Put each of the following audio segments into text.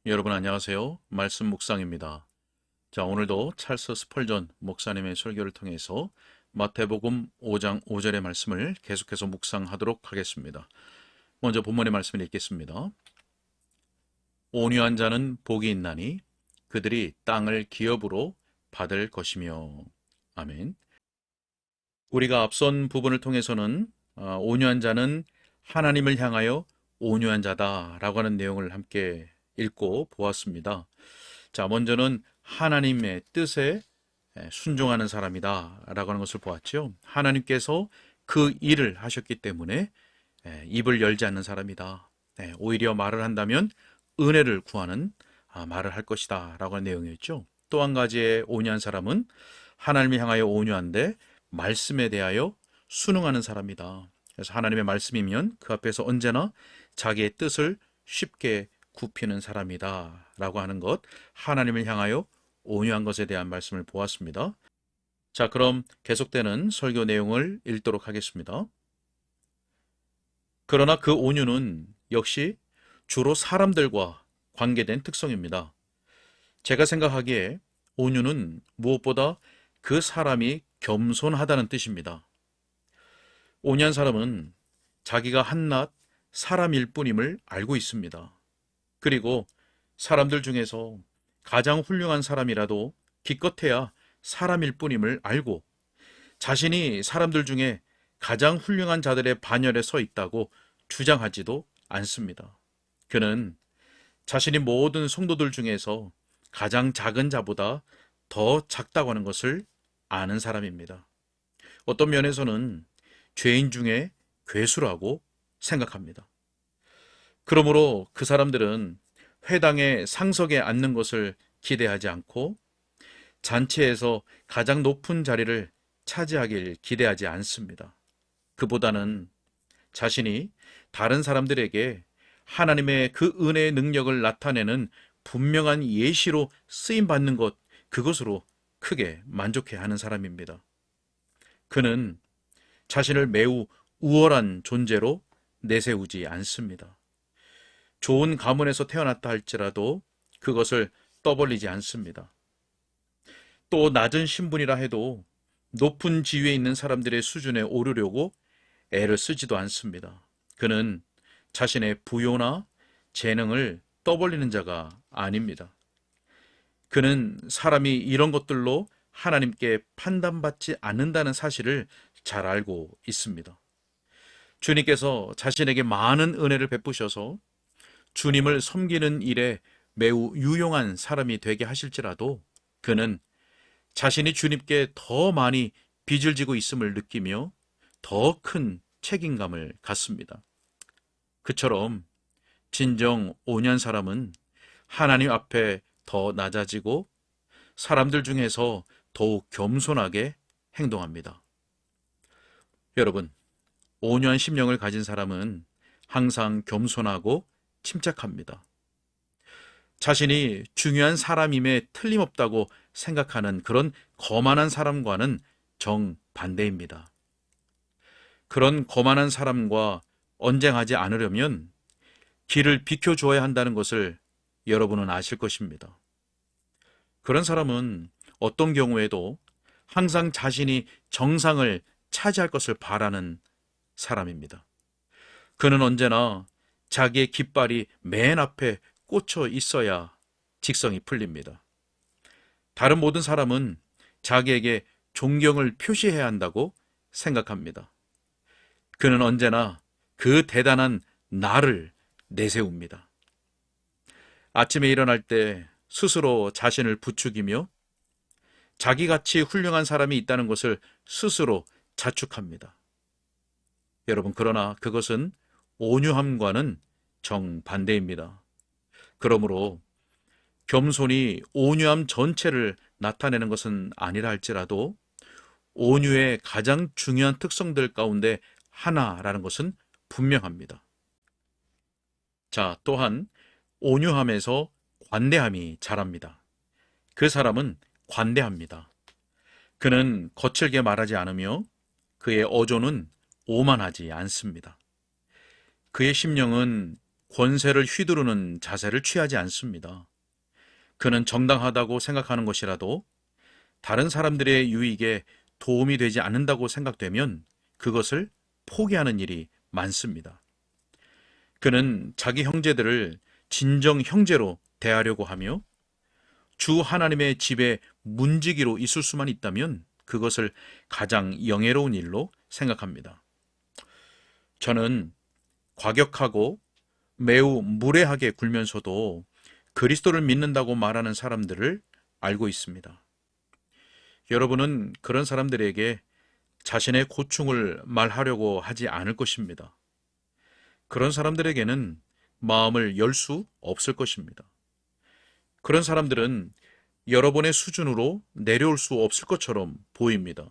여러분 안녕하세요. 말씀 묵상입니다. 자, 오늘도 찰스 스펄전 목사님의 설교를 통해서 마태복음 5장 5절의 말씀을 계속해서 묵상하도록 하겠습니다. 먼저 본문의 말씀을 읽겠습니다. 온유한 자는 복이 있나니 그들이 땅을 기업으로 받을 것이며. 아멘. 우리가 앞선 부분을 통해서는 온유한 자는 하나님을 향하여 온유한 자다라고 하는 내용을 함께 읽고 보았습니다. 자, 먼저는 하나님의 뜻에 순종하는 사람이다 라고 하는 것을 보았죠. 하나님께서 그 일을 하셨기 때문에 입을 열지 않는 사람이다. 오히려 말을 한다면 은혜를 구하는 말을 할 것이다 라고 하는 내용이었죠. 또 한 가지의 온유한 사람은 하나님을 향하여 온유한데 말씀에 대하여 순응하는 사람이다. 그래서 하나님의 말씀이면 그 앞에서 언제나 자기의 뜻을 쉽게 굽히는 사람이다 라고 하는 것, 하나님을 향하여 온유한 것에 대한 말씀을 보았습니다. 자, 그럼 계속되는 설교 내용을 읽도록 하겠습니다. 그러나 그 온유는 역시 주로 사람들과 관계된 특성입니다. 제가 생각하기에 온유는 무엇보다 그 사람이 겸손하다는 뜻입니다. 온유한 사람은 자기가 한낱 사람일 뿐임을 알고 있습니다. 그리고 사람들 중에서 가장 훌륭한 사람이라도 기껏해야 사람일 뿐임을 알고 자신이 사람들 중에 가장 훌륭한 자들의 반열에 서 있다고 주장하지도 않습니다. 그는 자신이 모든 성도들 중에서 가장 작은 자보다 더 작다고 하는 것을 아는 사람입니다. 어떤 면에서는 죄인 중에 괴수라고 생각합니다. 그러므로 그 사람들은 회당의 상석에 앉는 것을 기대하지 않고 잔치에서 가장 높은 자리를 차지하길 기대하지 않습니다. 그보다는 자신이 다른 사람들에게 하나님의 그 은혜의 능력을 나타내는 분명한 예시로 쓰임받는 것, 그것으로 크게 만족해하는 사람입니다. 그는 자신을 매우 우월한 존재로 내세우지 않습니다. 좋은 가문에서 태어났다 할지라도 그것을 떠벌리지 않습니다. 또 낮은 신분이라 해도 높은 지위에 있는 사람들의 수준에 오르려고 애를 쓰지도 않습니다. 그는 자신의 부요나 재능을 떠벌리는 자가 아닙니다. 그는 사람이 이런 것들로 하나님께 판단받지 않는다는 사실을 잘 알고 있습니다. 주님께서 자신에게 많은 은혜를 베푸셔서 주님을 섬기는 일에 매우 유용한 사람이 되게 하실지라도 그는 자신이 주님께 더 많이 빚을 지고 있음을 느끼며 더 큰 책임감을 갖습니다. 그처럼 진정 온유한 사람은 하나님 앞에 더 낮아지고 사람들 중에서 더욱 겸손하게 행동합니다. 여러분, 온유한 심령을 가진 사람은 항상 겸손하고 침착합니다. 자신이 중요한 사람임에 틀림없다고 생각하는 그런 거만한 사람과는 정반대입니다. 그런 거만한 사람과 언쟁하지 않으려면 길을 비켜줘야 한다는 것을 여러분은 아실 것입니다. 그런 사람은 어떤 경우에도 항상 자신이 정상을 차지할 것을 바라는 사람입니다. 그는 언제나 자기의 깃발이 맨 앞에 꽂혀 있어야 직성이 풀립니다. 다른 모든 사람은 자기에게 존경을 표시해야 한다고 생각합니다. 그는 언제나 그 대단한 나를 내세웁니다. 아침에 일어날 때 스스로 자신을 부추기며 자기같이 훌륭한 사람이 있다는 것을 스스로 자축합니다. 여러분, 그러나 그것은 온유함과는 정반대입니다. 그러므로 겸손이 온유함 전체를 나타내는 것은 아니라 할지라도 온유의 가장 중요한 특성들 가운데 하나라는 것은 분명합니다. 자, 또한 온유함에서 관대함이 자랍니다. 그 사람은 관대합니다. 그는 거칠게 말하지 않으며 그의 어조는 오만하지 않습니다. 그의 심령은 권세를 휘두르는 자세를 취하지 않습니다. 그는 정당하다고 생각하는 것이라도 다른 사람들의 유익에 도움이 되지 않는다고 생각되면 그것을 포기하는 일이 많습니다. 그는 자기 형제들을 진정 형제로 대하려고 하며 주 하나님의 집에 문지기로 있을 수만 있다면 그것을 가장 영예로운 일로 생각합니다. 저는 과격하고 매우 무례하게 굴면서도 그리스도를 믿는다고 말하는 사람들을 알고 있습니다. 여러분은 그런 사람들에게 자신의 고충을 말하려고 하지 않을 것입니다. 그런 사람들에게는 마음을 열 수 없을 것입니다. 그런 사람들은 여러분의 수준으로 내려올 수 없을 것처럼 보입니다.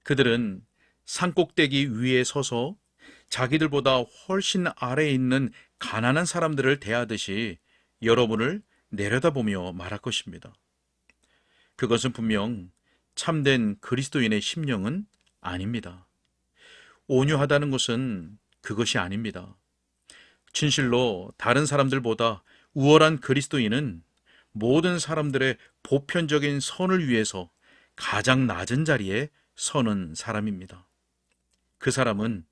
그들은 산꼭대기 위에 서서 자기들보다 훨씬 아래에 있는 가난한 사람들을 대하듯이 여러분을 내려다보며 말할 것입니다. 그것은 분명 참된 그리스도인의 심령은 아닙니다. 온유하다는 것은 그것이 아닙니다. 진실로 다른 사람들보다 우월한 그리스도인은 모든 사람들의 보편적인 선을 위해서 가장 낮은 자리에 서는 사람입니다. 그 사람은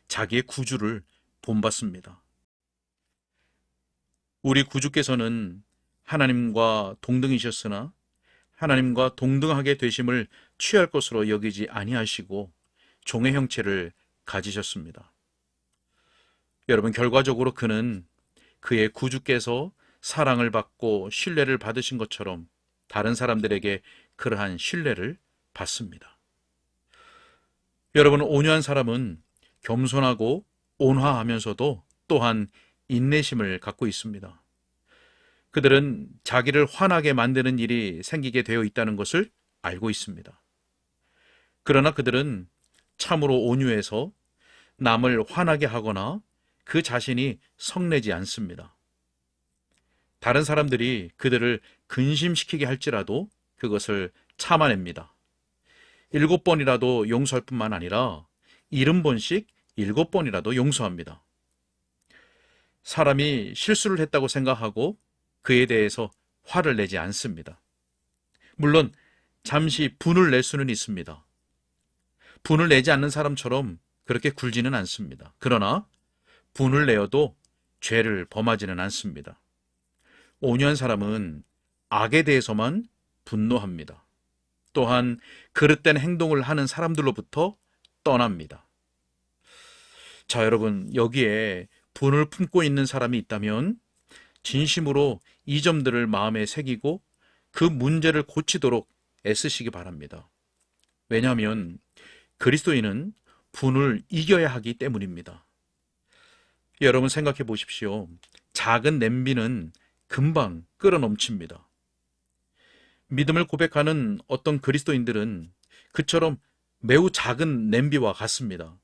자기의 구주를 본받습니다. 우리 구주께서는 하나님과 동등이셨으나 하나님과 동등하게 되심을 취할 것으로 여기지 아니하시고 종의 형체를 가지셨습니다. 여러분, 결과적으로 그는 그의 구주께서 사랑을 받고 신뢰를 받으신 것처럼 다른 사람들에게 그러한 신뢰를 받습니다. 여러분, 온유한 사람은 겸손하고 온화하면서도 또한 인내심을 갖고 있습니다. 그들은 자기를 화나게 만드는 일이 생기게 되어 있다는 것을 알고 있습니다. 그러나 그들은 참으로 온유해서 남을 화나게 하거나 그 자신이 성내지 않습니다. 다른 사람들이 그들을 근심시키게 할지라도 그것을 참아냅니다. 7번이라도 용서할 뿐만 아니라 70번씩 7번이라도 용서합니다. 사람이 실수를 했다고 생각하고 그에 대해서 화를 내지 않습니다. 물론 잠시 분을 낼 수는 있습니다. 분을 내지 않는 사람처럼 그렇게 굴지는 않습니다. 그러나 분을 내어도 죄를 범하지는 않습니다. 온유한 사람은 악에 대해서만 분노합니다. 또한 그릇된 행동을 하는 사람들로부터 떠납니다. 자, 여러분, 여기에 분을 품고 있는 사람이 있다면 진심으로 이 점들을 마음에 새기고 그 문제를 고치도록 애쓰시기 바랍니다. 왜냐하면 그리스도인은 분을 이겨야 하기 때문입니다. 여러분, 생각해 보십시오. 작은 냄비는 금방 끓어 넘칩니다. 믿음을 고백하는 어떤 그리스도인들은 그처럼 매우 작은 냄비와 같습니다.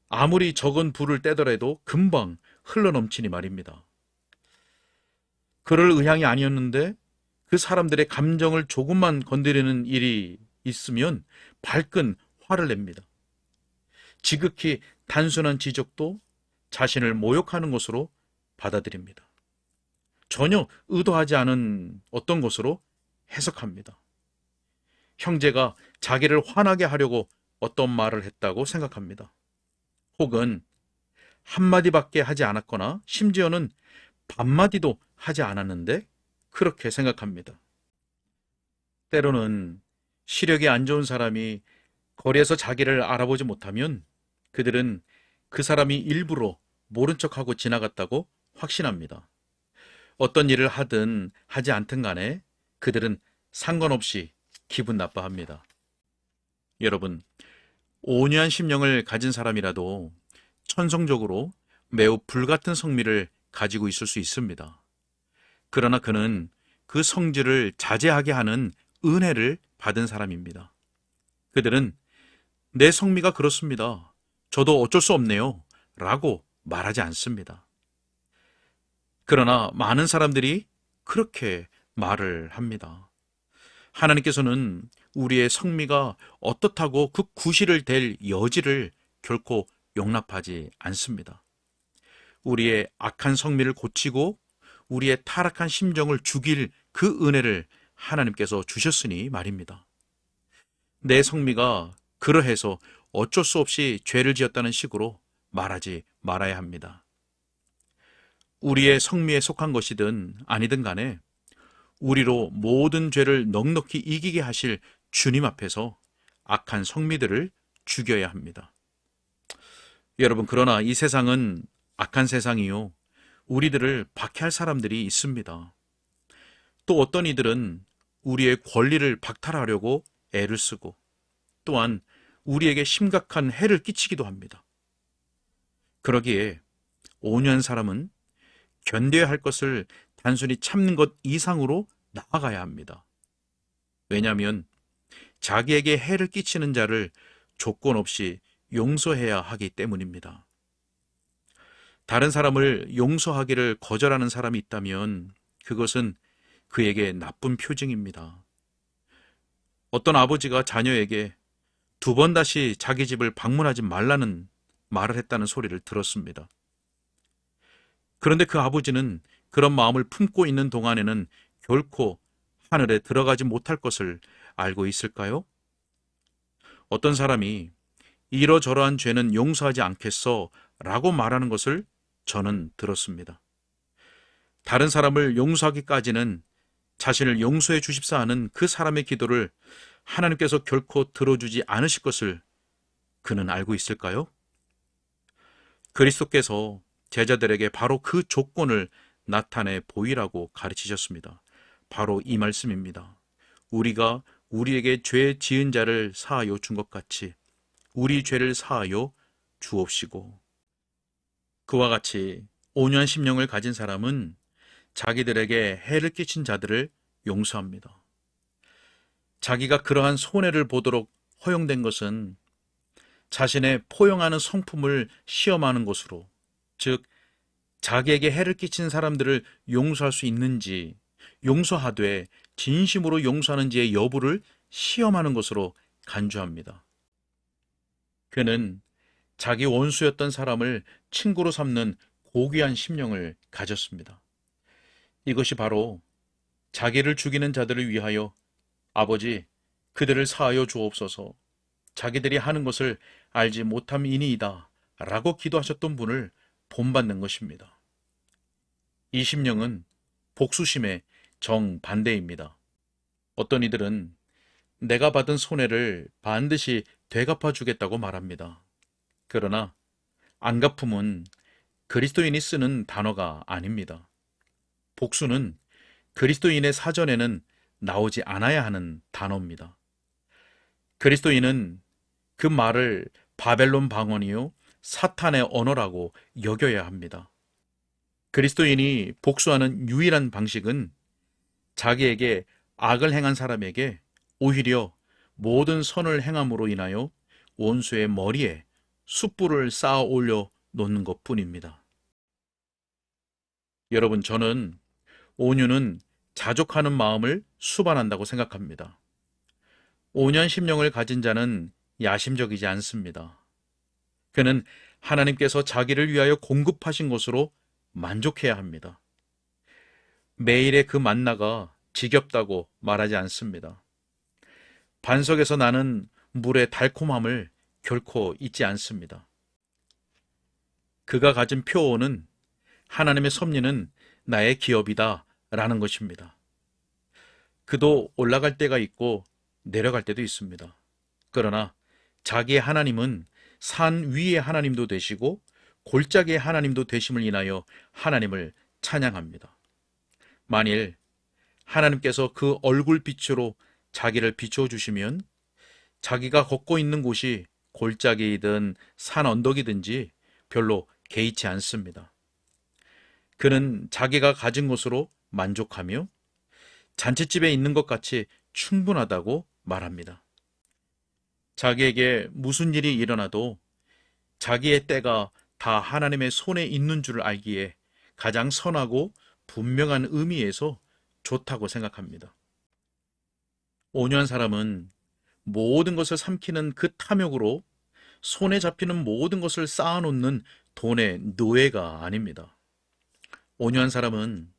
아무리 적은 불을 떼더라도 금방 흘러넘치니 말입니다. 그럴 의향이 아니었는데 그 사람들의 감정을 조금만 건드리는 일이 있으면 발끈 화를 냅니다. 지극히 단순한 지적도 자신을 모욕하는 것으로 받아들입니다. 전혀 의도하지 않은 어떤 것으로 해석합니다. 형제가 자기를 화나게 하려고 어떤 말을 했다고 생각합니다. 혹은 한마디밖에 하지 않았거나 심지어는 반마디도 하지 않았는데 그렇게 생각합니다. 때로는 시력이 안 좋은 사람이 거리에서 자기를 알아보지 못하면 그들은 그 사람이 일부러 모른 척하고 지나갔다고 확신합니다. 어떤 일을 하든 하지 않든 간에 그들은 상관없이 기분 나빠합니다. 여러분, 온유한 심령을 가진 사람이라도 천성적으로 매우 불같은 성미를 가지고 있을 수 있습니다. 그러나 그는 그 성질을 자제하게 하는 은혜를 받은 사람입니다. 그들은 내 성미가 그렇습니다. 저도 어쩔 수 없네요. 라고 말하지 않습니다. 그러나 많은 사람들이 그렇게 말을 합니다. 하나님께서는 우리의 성미가 어떻다고 그 구실을 댈 여지를 결코 용납하지 않습니다. 우리의 악한 성미를 고치고 우리의 타락한 심정을 죽일 그 은혜를 하나님께서 주셨으니 말입니다. 내 성미가 그러해서 어쩔 수 없이 죄를 지었다는 식으로 말하지 말아야 합니다. 우리의 성미에 속한 것이든 아니든 간에 우리로 모든 죄를 넉넉히 이기게 하실 주님 앞에서 악한 성미들을 죽여야 합니다. 여러분, 그러나 이 세상은 악한 세상이요, 우리들을 박해할 사람들이 있습니다. 또 어떤 이들은 우리의 권리를 박탈하려고 애를 쓰고 또한 우리에게 심각한 해를 끼치기도 합니다. 그러기에 온유한 사람은 견뎌야 할 것을 단순히 참는 것 이상으로 나아가야 합니다. 왜냐하면 자기에게 해를 끼치는 자를 조건 없이 용서해야 하기 때문입니다. 다른 사람을 용서하기를 거절하는 사람이 있다면 그것은 그에게 나쁜 표징입니다. 어떤 아버지가 자녀에게 2번 다시 자기 집을 방문하지 말라는 말을 했다는 소리를 들었습니다. 그런데 그 아버지는 그런 마음을 품고 있는 동안에는 결코 하늘에 들어가지 못할 것을 알고 있을까요? 어떤 사람이 이러저러한 죄는 용서하지 않겠어 라고 말하는 것을 저는 들었습니다. 다른 사람을 용서하기까지는 자신을 용서해 주십사 하는 그 사람의 기도를 하나님께서 결코 들어주지 않으실 것을 그는 알고 있을까요? 그리스도께서 제자들에게 바로 그 조건을 나타내 보이라고 가르치셨습니다. 바로 이 말씀입니다. 우리가 우리에게 죄 지은 자를 사하여 준 것 같이 우리 죄를 사하여 주옵시고. 그와 같이 온유한 심령을 가진 사람은 자기들에게 해를 끼친 자들을 용서합니다. 자기가 그러한 손해를 보도록 허용된 것은 자신의 포용하는 성품을 시험하는 것으로, 즉 자기에게 해를 끼친 사람들을 용서할 수 있는지, 용서하되 진심으로 용서하는지의 여부를 시험하는 것으로 간주합니다. 그는 자기 원수였던 사람을 친구로 삼는 고귀한 심령을 가졌습니다. 이것이 바로 자기를 죽이는 자들을 위하여 아버지, 그들을 사하여 주옵소서, 자기들이 하는 것을 알지 못함이니이다 라고 기도하셨던 분을 본받는 것입니다. 이 심령은 복수심의 정반대입니다. 어떤 이들은 내가 받은 손해를 반드시 되갚아 주겠다고 말합니다. 그러나 안갚음은 그리스도인이 쓰는 단어가 아닙니다. 복수는 그리스도인의 사전에는 나오지 않아야 하는 단어입니다. 그리스도인은 그 말을 바벨론 방언이요 사탄의 언어라고 여겨야 합니다. 그리스도인이 복수하는 유일한 방식은 자기에게 악을 행한 사람에게 오히려 모든 선을 행함으로 인하여 원수의 머리에 숯불을 쌓아 올려 놓는 것뿐입니다. 여러분, 저는 온유는 자족하는 마음을 수반한다고 생각합니다. 온유한 심령을 가진 자는 야심적이지 않습니다. 그는 하나님께서 자기를 위하여 공급하신 것으로 만족해야 합니다. 매일의 그 만나가 지겹다고 말하지 않습니다. 반석에서 나는 물의 달콤함을 결코 잊지 않습니다. 그가 가진 표어는 하나님의 섭리는 나의 기업이다 라는 것입니다. 그도 올라갈 때가 있고 내려갈 때도 있습니다. 그러나 자기의 하나님은 산 위의 하나님도 되시고 골짜기의 하나님도 되심을 인하여 하나님을 찬양합니다. 만일 하나님께서 그 얼굴빛으로 자기를 비춰주시면 자기가 걷고 있는 곳이 골짜기이든 산 언덕이든지 별로 개의치 않습니다. 그는 자기가 가진 것으로 만족하며 잔칫집에 있는 것 같이 충분하다고 말합니다. 자기에게 무슨 일이 일어나도 자기의 때가 다 하나님의 손에 있는 줄 알기에 가장 선하고 분명한 의미에서 좋다고 생각합니다. 온유한 사람은 모든 것을 삼키는 그 탐욕으로 손에 잡히는 모든 것을 쌓아놓는 돈의 노예가 아닙니다. 온유한 사람은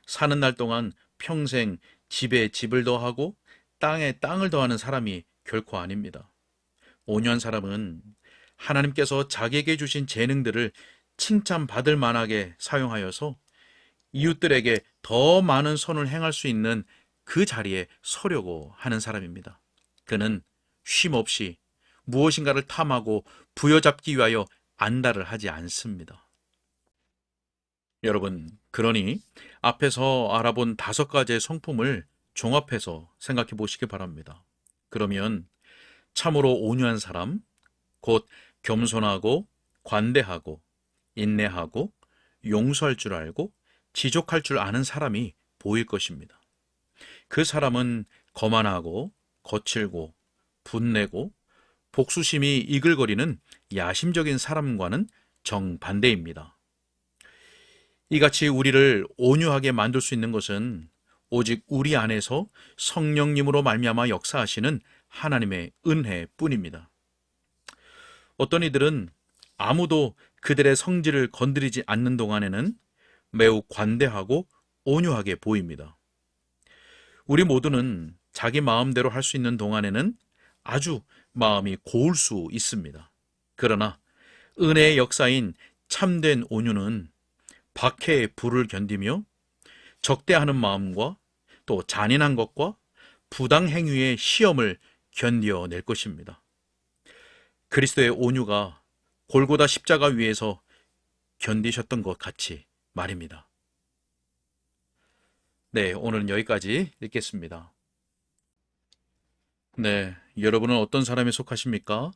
사는 날 동안 평생 집에 집을 더하고 땅에 땅을 더하는 사람이 결코 아닙니다. 온유한 사람은 하나님께서 자기에게 주신 재능들을 칭찬받을 만하게 사용하여서 이웃들에게 더 많은 선을 행할 수 있는 그 자리에 서려고 하는 사람입니다. 그는 쉼 없이 무엇인가를 탐하고 부여잡기 위하여 안달을 하지 않습니다. 여러분, 그러니 앞에서 알아본 5가지의 성품을 종합해서 생각해 보시기 바랍니다. 그러면 참으로 온유한 사람, 곧 겸손하고 관대하고 인내하고 용서할 줄 알고 지족할 줄 아는 사람이 보일 것입니다. 그 사람은 거만하고 거칠고 분내고 복수심이 이글거리는 야심적인 사람과는 정반대입니다. 이같이 우리를 온유하게 만들 수 있는 것은 오직 우리 안에서 성령님으로 말미암아 역사하시는 하나님의 은혜뿐입니다. 어떤 이들은 아무도 그들의 성질을 건드리지 않는 동안에는 매우 관대하고 온유하게 보입니다. 우리 모두는 자기 마음대로 할 수 있는 동안에는 아주 마음이 고울 수 있습니다. 그러나 은혜의 역사인 참된 온유는 박해의 불을 견디며 적대하는 마음과 또 잔인한 것과 부당행위의 시험을 견뎌낼 것입니다. 그리스도의 온유가 골고다 십자가 위에서 견디셨던 것 같이 말입니다. 네, 오늘은 여기까지 읽겠습니다. 네, 여러분은 어떤 사람에 속하십니까?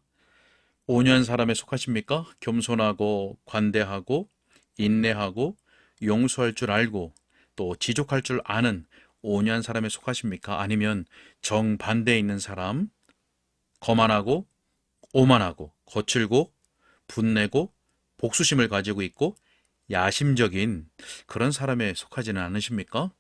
온유한 사람에 속하십니까? 겸손하고 관대하고 인내하고 용서할 줄 알고 또 지족할 줄 아는 온유한 사람에 속하십니까? 아니면 정반대에 있는 사람, 거만하고 오만하고 거칠고 분내고 복수심을 가지고 있고 야심적인 그런 사람에 속하지는 않으십니까?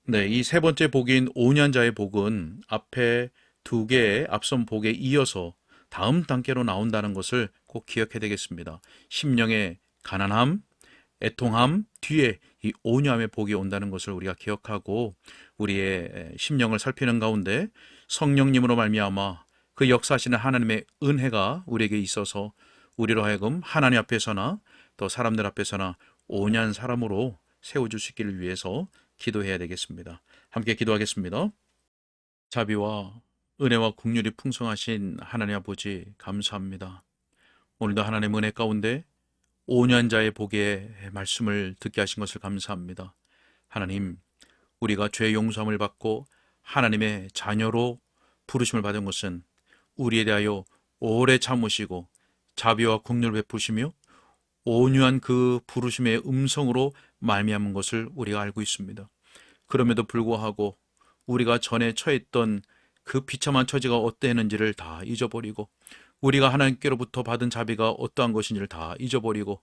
네, 이 3번째 복인 온유한 자의 복은 앞에 2개의 앞선 복에 이어서 다음 단계로 나온다는 것을 꼭 기억해야 되겠습니다. 심령의 가난함, 애통함 뒤에 이 온유함의 복이 온다는 것을 우리가 기억하고 우리의 심령을 살피는 가운데 성령님으로 말미암아 그 역사하시는 하나님의 은혜가 우리에게 있어서 우리로 하여금 하나님 앞에서나 또 사람들 앞에서나 온유한 사람으로 세워주시기를 위해서 기도해야 되겠습니다. 함께 기도하겠습니다. 자비와 은혜와 긍휼이 풍성하신 하나님 아버지 감사합니다. 오늘도 하나님의 은혜 가운데 온유한 자의 복의 말씀을 듣게 하신 것을 감사합니다. 하나님, 우리가 죄 용서함을 받고 하나님의 자녀로 부르심을 받은 것은 우리에 대하여 오래 참으시고 자비와 긍휼을 베푸시며 온유한 그 부르심의 음성으로 말미암은 것을 우리가 알고 있습니다. 그럼에도 불구하고 우리가 전에 처했던 그 비참한 처지가 어떠했는지를 다 잊어버리고 우리가 하나님께로부터 받은 자비가 어떠한 것인지를 다 잊어버리고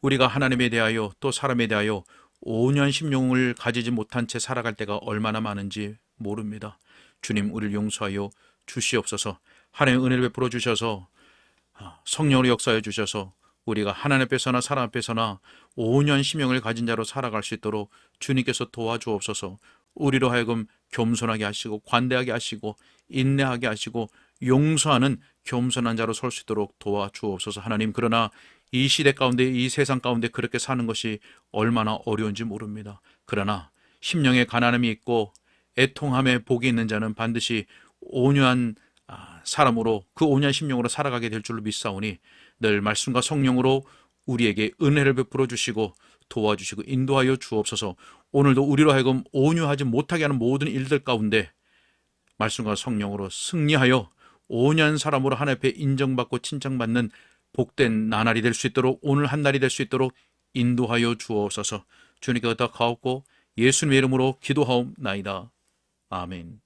우리가 하나님에 대하여 또 사람에 대하여 온유한 심령을 가지지 못한 채 살아갈 때가 얼마나 많은지 모릅니다. 주님, 우리를 용서하여 주시옵소서. 하나님의 은혜를 베풀어 주셔서 성령으로 역사해 주셔서 우리가 하나님 앞에서나 사람 앞에서나 온유한 심령을 가진 자로 살아갈 수 있도록 주님께서 도와주옵소서. 우리로 하여금 겸손하게 하시고 관대하게 하시고 인내하게 하시고 용서하는 겸손한 자로 설 수 있도록 도와주옵소서. 하나님, 그러나 이 시대 가운데 이 세상 가운데 그렇게 사는 것이 얼마나 어려운지 모릅니다. 그러나 심령에 가난함이 있고 애통함에 복이 있는 자는 반드시 온유한 사람으로 그 온유한 심령으로 살아가게 될 줄로 믿사오니 늘 말씀과 성령으로 우리에게 은혜를 베풀어 주시고 도와주시고 인도하여 주옵소서. 오늘도 우리로 하여금 온유하지 못하게 하는 모든 일들 가운데 말씀과 성령으로 승리하여 온유한 사람으로 하나님 앞에 인정받고 칭찬받는 복된 나날이 될 수 있도록 오늘 한 날이 될 수 있도록 인도하여 주옵소서. 주님께 더 가옵고 예수님의 이름으로 기도하옵나이다. 아멘.